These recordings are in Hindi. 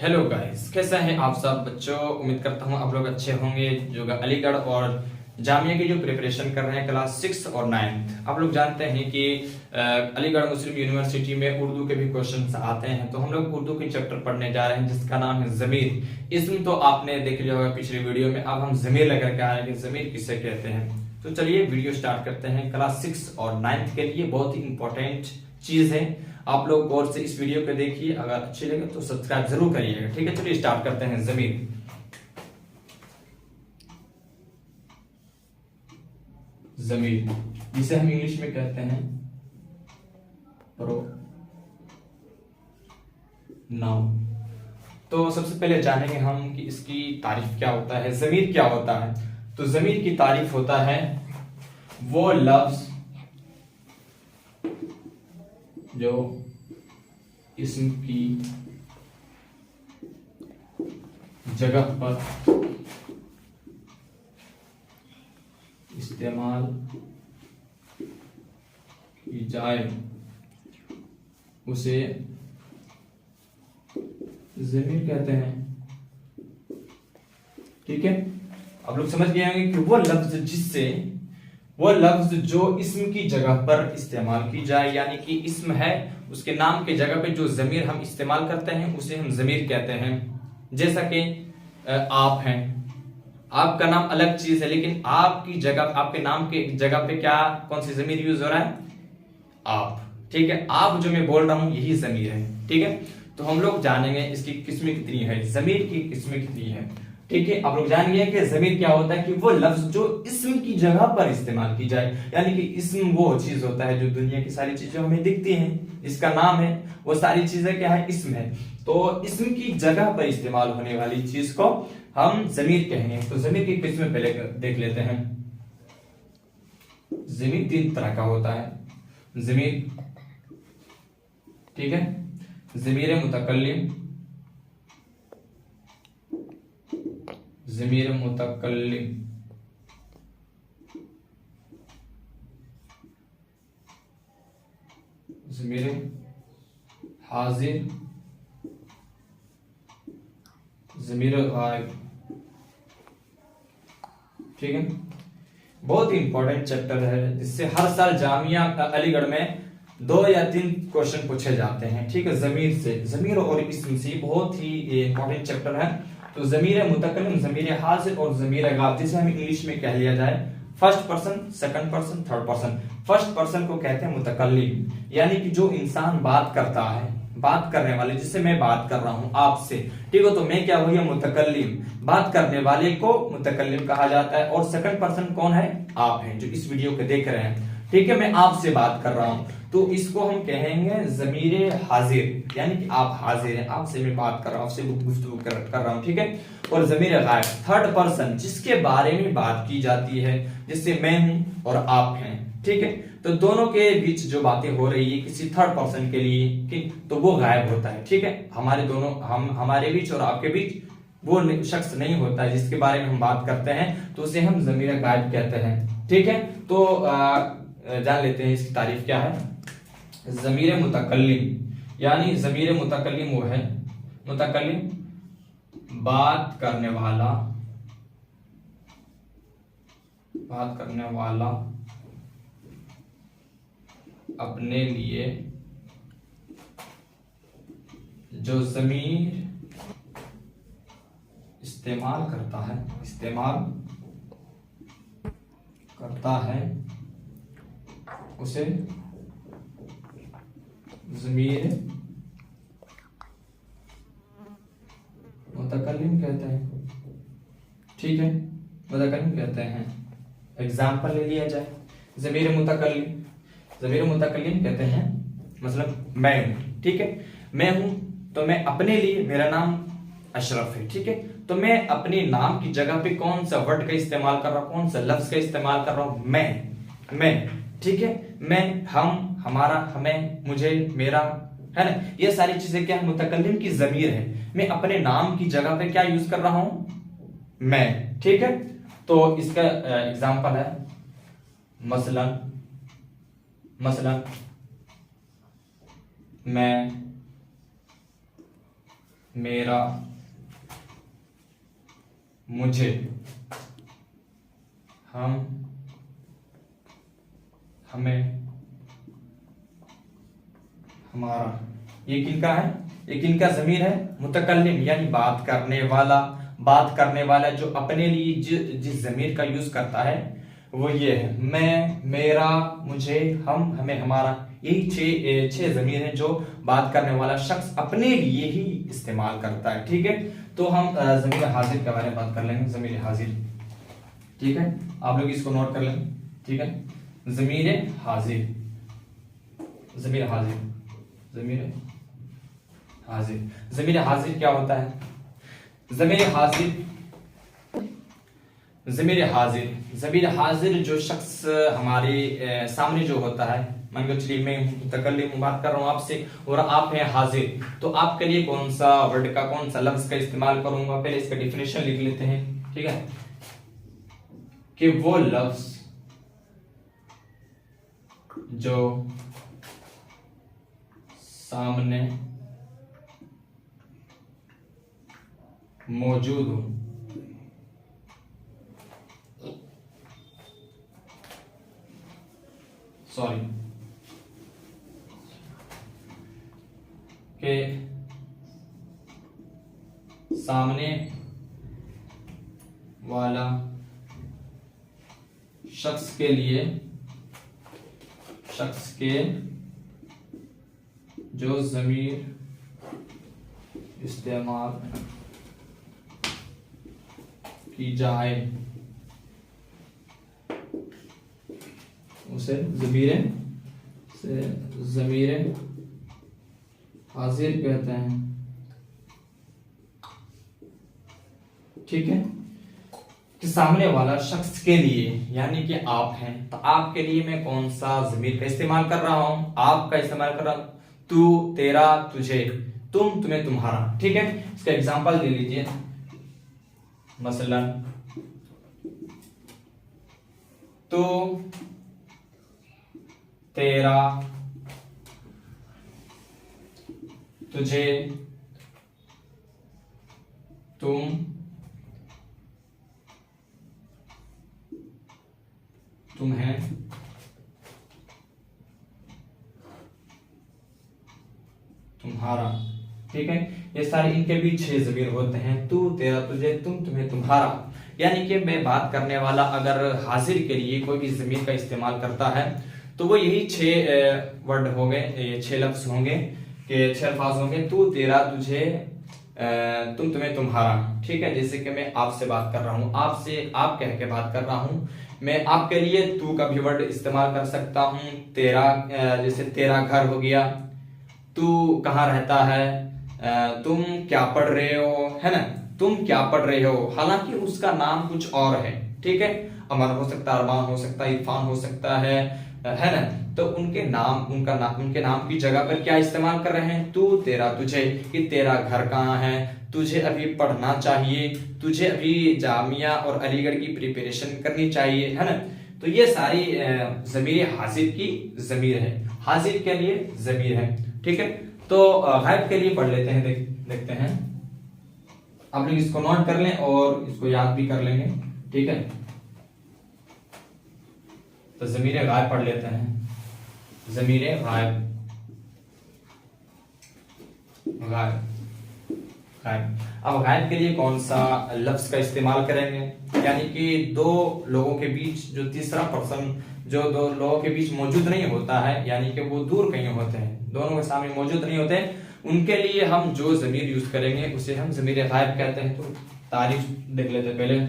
हेलो गाइस, कैसे हैं आप सब बच्चों। उम्मीद करता हूं आप लोग अच्छे होंगे। जो अलीगढ़ और जामिया की जो प्रिपरेशन कर रहे हैं क्लास 6 और 9, आप लोग जानते हैं कि अलीगढ़ मुस्लिम यूनिवर्सिटी में उर्दू के भी क्वेश्चंस आते हैं। तो हम लोग उर्दू के चैप्टर पढ़ने जा रहे हैं जिसका नाम है जमीर। इसमें तो आपने देख लिया होगा पिछली वीडियो में। अब हम जमीर लेकर के आ रहे हैं कि जमीर किसे कहते हैं। तो चलिए वीडियो स्टार्ट करते हैं। क्लास 6 और 9 के लिए बहुत ही इंपॉर्टेंट चीज है। आप लोग गौर से इस वीडियो को देखिए, अगर अच्छी लगे तो सब्सक्राइब जरूर करिएगा। ठीक है, चलिए स्टार्ट करते हैं। जमीर, जमीर जिसे हम इंग्लिश में कहते हैं नाउन। तो सबसे पहले जानेंगे हम कि इसकी तारीफ क्या होता है, जमीर क्या होता है। तो जमीर की तारीफ होता है वो लफ्ज जो इस्म की जगह पर इस्तेमाल की जाए उसे ज़मीर कहते हैं। ठीक है, आप लोग समझ गए होंगे कि वो लफ्ज जो इस्म की जगह पर इस्तेमाल की जाए, यानी कि इस्म है उसके नाम के जगह पे जो जमीर हम इस्तेमाल करते हैं उसे हम जमीर कहते हैं। जैसा कि आप हैं, आपका नाम अलग चीज है लेकिन आपकी जगह, आपके नाम के जगह पे क्या कौन सी जमीर यूज हो रहा है? आप। ठीक है, आप जो मैं बोल रहा हूं यही जमीर है। ठीक है, तो हम लोग जानेंगे इसकी किस्में कितनी है, जमीर की किस्में कितनी है। ठीक है, आप लोग जान गए कि जमीर क्या होता है कि वो लफ्ज जो इस्म की जगह पर इस्तेमाल की जाए, यानी कि इस्म वो चीज होता है जो दुनिया की सारी चीजें हमें दिखती हैं, इसका नाम है, वो सारी चीजें क्या है? इस्म है। तो इस्म की जगह पर इस्तेमाल होने वाली चीज को हम जमीर कहेंगे। तो जमीर की किस्में पहले देख लेते हैं। जमीर तीन तरह का होता है। जमीर, ठीक है, जमीर मुतकल्लिम, जमीर मुतकल्लिम, जमीर हाजिर, जमीर गायब। ठीक है, बहुत ही इंपॉर्टेंट चैप्टर है जिससे हर साल जामिया अलीगढ़ में 2 या 3 क्वेश्चन पूछे जाते हैं। ठीक है, जमीर से, जमीर और इस्म से बहुत ही इंपॉर्टेंट चैप्टर है। तो जमीर मुतकल्लिम, जमीर हाजिर और जमीर गायब, जिसे हम इंग्लिश में कह लिया जाए first person, second person, third person. First person को कहते हैं मुतकल्लिम, यानी कि जो इंसान बात करता है, बात करने वाले, जिससे मैं बात कर रहा हूं आपसे। ठीक है, तो मैं क्या हुई? मुतकल्लिम, बात करने वाले को मुतकल्लिम कहा जाता है। और सेकंड पर्सन कौन है? आप हैं जो इस वीडियो को देख रहे हैं। ठीक है, मैं आपसे बात कर रहा हूं तो इसको हम कहेंगे जमीर हाजिर, यानी कि आप हाजिर हैं, आपसे मैं बात कर रहा हूं, आपसे गुफ्तगू कर रहा हूं। ठीक है, और जमीर गायब, थर्ड पर्सन, जिसके बारे में बात की जाती है, जिससे मैं हूं और आप हैं। ठीक है, तो दोनों के बीच जो बातें हो रही है किसी थर्ड पर्सन के लिए, ठीक, तो वो गायब होता है। ठीक है, हमारे दोनों, हमारे बीच और आपके बीच वो शख्स नहीं होता है जिसके बारे में हम बात करते हैं, तो उसे हम जमीर गायब कहते हैं। ठीक है, तो जान लेते हैं इसकी तारीफ क्या है। जमीर मुतकल्लिम, यानी जमीर मुतकल्लिम वो है, मुतकल्लिम बात करने वाला, बात करने वाला अपने लिए जो जमीर इस्तेमाल करता है उसे ज़मीर मुतकल्लिम कहते हैं। ठीक है, मुतकल्लिम कहते हैं। एग्जाम्पल ले लिया जाए, ज़मीर मुतकल्लिम कहते हैं, मतलब मैं हूं। ठीक है, मैं हूं तो मैं अपने लिए, मेरा नाम अशरफ है। ठीक है, तो मैं अपने नाम की जगह पे कौन सा वर्ड का इस्तेमाल कर रहा हूं, कौन सा लफ्ज का इस्तेमाल कर रहा हूं? मैं। ठीक है, मैं, हम, हमारा, हमें, मुझे, मेरा, है ना, ये सारी चीजें क्या है? मुतकल्लिम की जमीर है। मैं अपने नाम की जगह पे क्या यूज कर रहा हूं? मैं। ठीक है, तो इसका एग्जांपल है मसलन मैं मेरा, मुझे, हम, हमें, हमारा। ये किनका है? ये किनका ज़मीर है? मुतकल्लिम यानी बात करने वाला। बात करने वाला जो अपने लिए जिस ज़मीर का यूज करता है वो ये है। मैं, मेरा, मुझे, हम, हमें, हमारा। यही छह ज़मीर है जो बात करने वाला शख्स अपने लिए ही इस्तेमाल करता है। ठीक है, तो हम ज़मीर हाजिर के बारे में बात कर लेंगे। ज़मीर हाजिर, ठीक है, आप लोग इसको नोट कर लेंगे। ठीक है, ज़मीर हाजिर, ज़मीर हाजिर, ज़मीर हाजिर। ज़मीर हाजिर क्या होता है? ज़मीर हाजिर, ज़मीर हाजिर, ज़मीर हाजिर जो शख्स हमारे सामने जो होता है, मान लो चलिए मैं मुतकल्लिम बात कर रहा हूँ आपसे और आप हैं हाजिर, तो आपके लिए कौन सा वर्ड का, कौन सा लफ्ज का इस्तेमाल करूंगा? पहले इसका डिफिनेशन लिख लेते हैं। ठीक है, कि वो लफ्ज जो सामने मौजूद हो, सॉरी, के सामने वाला शख्स के लिए, शख्स के जो ज़मीर इस्तेमाल की जाए उसे ज़मीर हाजिर कहते हैं। ठीक है, कि सामने वाला शख्स के लिए, यानी कि आप हैं, तो आपके लिए मैं कौन सा ज़मीर का इस्तेमाल कर रहा हूं? आप का इस्तेमाल कर रहा हूं। तू, तेरा, तुझे, तुम, तुम्हें, तुम्हारा। ठीक है, इसका एग्जांपल ले लीजिए। मसलन तू, तेरा, तुझे, तुम, तुम्हें, तुम्हारा। ठीक है, ये सारे इनके भी छह ज़मीर होते हैं। तू, तेरा, तुझे, तुम, तुम्हें, तुम्हारा। यानी कि मैं बात करने वाला अगर हाजिर के लिए कोई भी ज़मीर का इस्तेमाल करता है तो वो यही छह वर्ड हो गए, ये छह लफ्ज होंगे, कि छह अल्फाज होंगे। तू, तेरा, तुझे, तुम, तुम्हें, तुम्हारा। ठीक है, जैसे कि मैं आपसे बात कर रहा हूँ, आपसे आप कह के बात कर रहा हूँ, मैं आपके लिए तू का भी वर्ड इस्तेमाल कर सकता हूँ। तेरा, जैसे तेरा घर हो गया, तू कहाँ रहता है, तुम क्या पढ़ रहे हो, है ना, तुम क्या पढ़ रहे हो, हालांकि उसका नाम कुछ और है। ठीक है, अमर हो सकता है, अरमान हो सकता है, इरफान हो सकता है ना, तो उनके नाम, उनके नाम की जगह पर क्या इस्तेमाल कर रहे हैं? तू, तेरा, तुझे, कि तेरा घर कहाँ है, तुझे अभी पढ़ना चाहिए, तुझे अभी जामिया और अलीगढ़ की प्रिपरेशन करनी चाहिए, है ना। तो ये सारी ज़मीर हाजिर की ज़मीर है, हाजिर के लिए ज़मीर है। ठीक है, तो गायब के लिए पढ़ लेते हैं, देखते हैं। आप लोग इसको नोट कर लें और इसको याद भी कर लेंगे। ठीक है, तो ज़मीर गायब पढ़ लेते हैं। ज़मीर गायब, गायब, गायब। अब गायब के लिए कौन सा लफ्ज का इस्तेमाल करेंगे? यानी कि दो लोगों के बीच जो तीसरा पर्सन जो दो लोगों के बीच मौजूद नहीं होता है, यानी कि वो दूर कहीं होते हैं, दोनों के सामने मौजूद नहीं होते हैं, उनके लिए हम जो ज़मीर यूज करेंगे उसे हम ज़मीर गायब कहते हैं। तो तारीफ देख लेते पहले।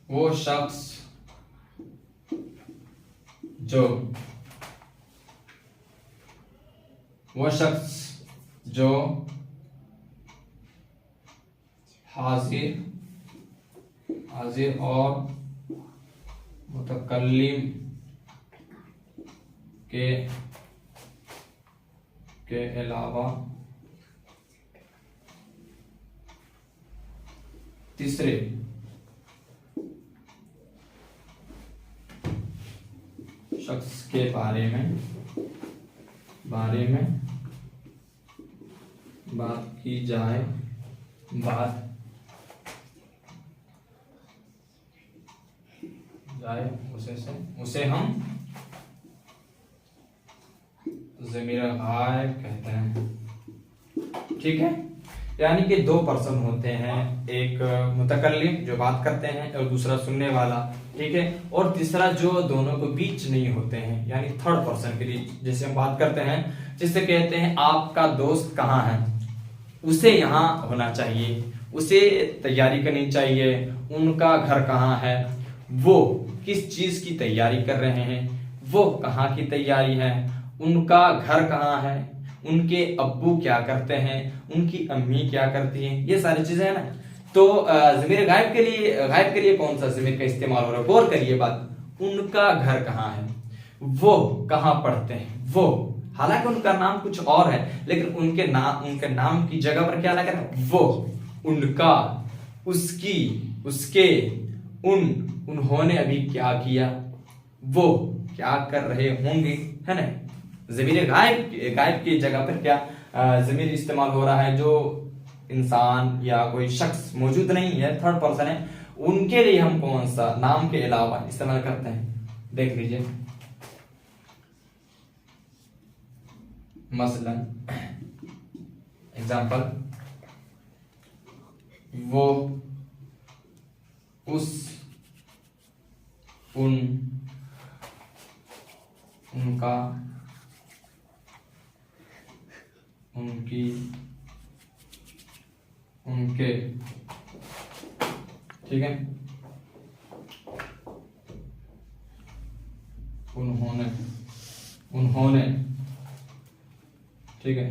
वो शख्स जो हाजिर और मुतकल्लिम के अलावा तीसरे शख्स के बारे में बात की जाए, बात जाए उसे हम ज़मीर गायब कहते हैं। ठीक है, यानी कि दो पर्सन होते हैं, एक मुतकल्लिम जो बात करते हैं और दूसरा सुनने वाला। ठीक है, और तीसरा जो दोनों को बीच नहीं होते हैं, यानी थर्ड पर्सन के लिए जैसे हम बात करते हैं, जिससे कहते हैं आपका दोस्त कहाँ है, उसे यहाँ होना चाहिए, उसे तैयारी करनी चाहिए, उनका घर कहाँ है, वो किस चीज की तैयारी कर रहे हैं, वो कहाँ की तैयारी है, उनका घर कहाँ है, उनके अब्बू क्या करते हैं, उनकी अम्मी क्या करती हैं, ये सारी चीजें है ना। तो ज़मीर गायब के लिए कौन सा ज़मीर का इस्तेमाल हो रहा है, गौर करिए बात। उनका घर कहाँ है, वो कहाँ पढ़ते हैं, वो, हालांकि उनका नाम कुछ और है, लेकिन उनके नाम की जगह पर क्या लगा है, वो, उनका, उसकी, उसके, उन्होंने अभी क्या किया, वो क्या कर रहे होंगे, है ना। ज़मीर गायब की जगह पर क्या ज़मीर इस्तेमाल हो रहा है, जो इंसान या कोई शख्स मौजूद नहीं है, थर्ड पर्सन है, उनके लिए हम कौन सा नाम के अलावा इस्तेमाल करते हैं, देख लीजिए। मसलन एग्जाम्पल, वो, उस, उन, उनका, उनकी, उनके। ठीक है, उन्होंने। ठीक है,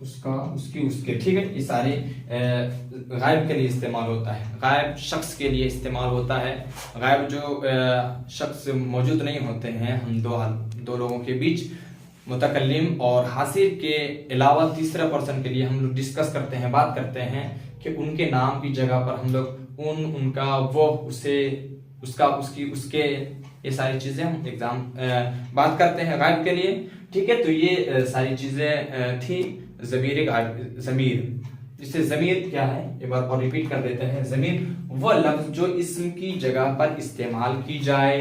उसका, उसकी, उसके। ठीक है, ये सारे गायब के लिए इस्तेमाल होता है, गायब शख्स के लिए इस्तेमाल होता है। गायब जो शख्स मौजूद नहीं होते हैं, हम दो लोगों के बीच, मुतकल्लिम और हासिर के अलावा तीसरा पर्सन के लिए हम लोग डिस्कस करते हैं, बात करते हैं कि उनके नाम की जगह पर हम लोग उनका, वो, उसे, उसका, उसकी, उसके, ये सारी चीजें हम बात करते हैं गायब के लिए। ठीक है, तो ये सारी चीजें थी ज़मीर। जिससे ज़मीर क्या है, एक बार और रिपीट कर देते हैं। ज़मीर वो लफ्ज जो इस्म की जगह पर इस्तेमाल की जाए,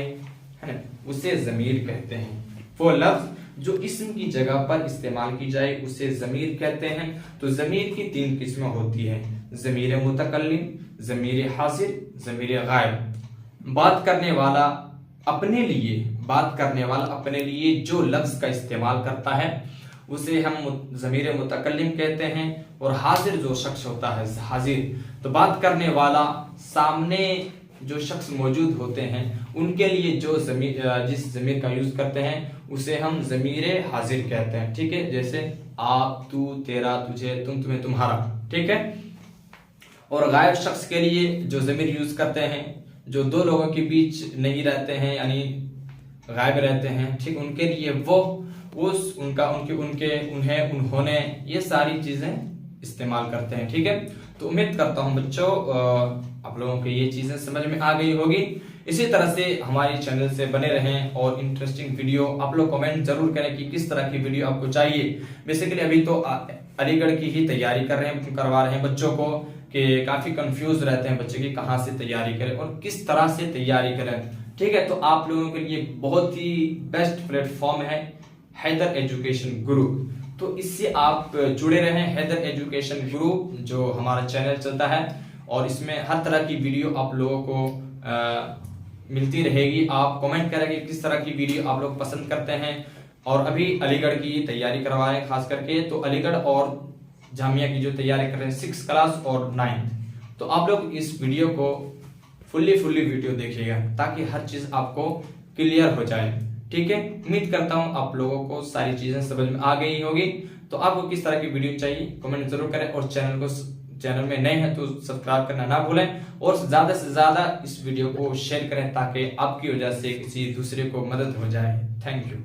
है ना, उसे ज़मीर कहते हैं। वो लफ्ज जो इस्म की जगह पर इस्तेमाल की जाए उसे ज़मीर कहते हैं। तो ज़मीर की 3 किस्में होती हैं, ज़मीर मुतकल्लिम, ज़मीर हासिर, ज़मीर गायब। बात करने वाला अपने लिए जो लफ्ज का इस्तेमाल करता है उसे हम ज़मीर मुतकल्लिम कहते हैं। और हाजिर जो शख्स होता है, हाजिर, तो बात करने वाला, सामने जो शख्स मौजूद होते हैं उनके लिए जो जिस ज़मीर का यूज करते हैं उसे हम ज़मीर हाजिर कहते हैं। ठीक है, जैसे आप, तू, तेरा, तुझे, तुम, तुम्हें, तुम्हारा। ठीक है, और गायब शख्स के लिए जो ज़मीर यूज करते हैं, जो दो लोगों के बीच नहीं रहते हैं, यानी गायब रहते हैं, ठीक, उनके लिए वो, उस, उनका, उनके, उन्हें, उन्होंने, ये सारी चीजें इस्तेमाल करते हैं। ठीक है, तो उम्मीद करता हूं बच्चों आप लोगों को ये चीजें समझ में आ गई होगी। इसी तरह से हमारे चैनल से बने रहें और इंटरेस्टिंग वीडियो आप लोग कमेंट जरूर करें कि किस तरह की वीडियो आपको चाहिए। बेसिकली अभी तो अलीगढ़ की ही तैयारी करवा रहे हैं बच्चों को, कि काफी कंफ्यूज रहते हैं बच्चे की कहाँ से तैयारी करें और किस तरह से तैयारी करें। ठीक है, तो आप लोगों के लिए बहुत ही बेस्ट प्लेटफॉर्म है हैदर एजुकेशन ग्रुप। तो इससे आप जुड़े रहें, हैदर एजुकेशन ग्रुप जो हमारा चैनल चलता है, और इसमें हर तरह की वीडियो आप लोगों को मिलती रहेगी। आप कमेंट करेंगे किस तरह की वीडियो आप लोग पसंद करते हैं। और अभी अलीगढ़ की तैयारी करवा रहे हैं खास करके, तो अलीगढ़ और जामिया की जो तैयारी कर रहे हैं 6th क्लास और 9th, तो आप लोग इस वीडियो को फुल्ली वीडियो देखिएगा ताकि हर चीज आपको क्लियर हो जाए। ठीक है, उम्मीद करता हूं आप लोगों को सारी चीजें समझ में आ गई होगी। तो आपको किस तरह की वीडियो चाहिए कमेंट जरूर करें, और चैनल में नए हैं तो सब्सक्राइब करना ना भूलें, और ज्यादा से ज्यादा इस वीडियो को शेयर करें ताकि आपकी वजह से किसी दूसरे को मदद हो जाए। Thank you.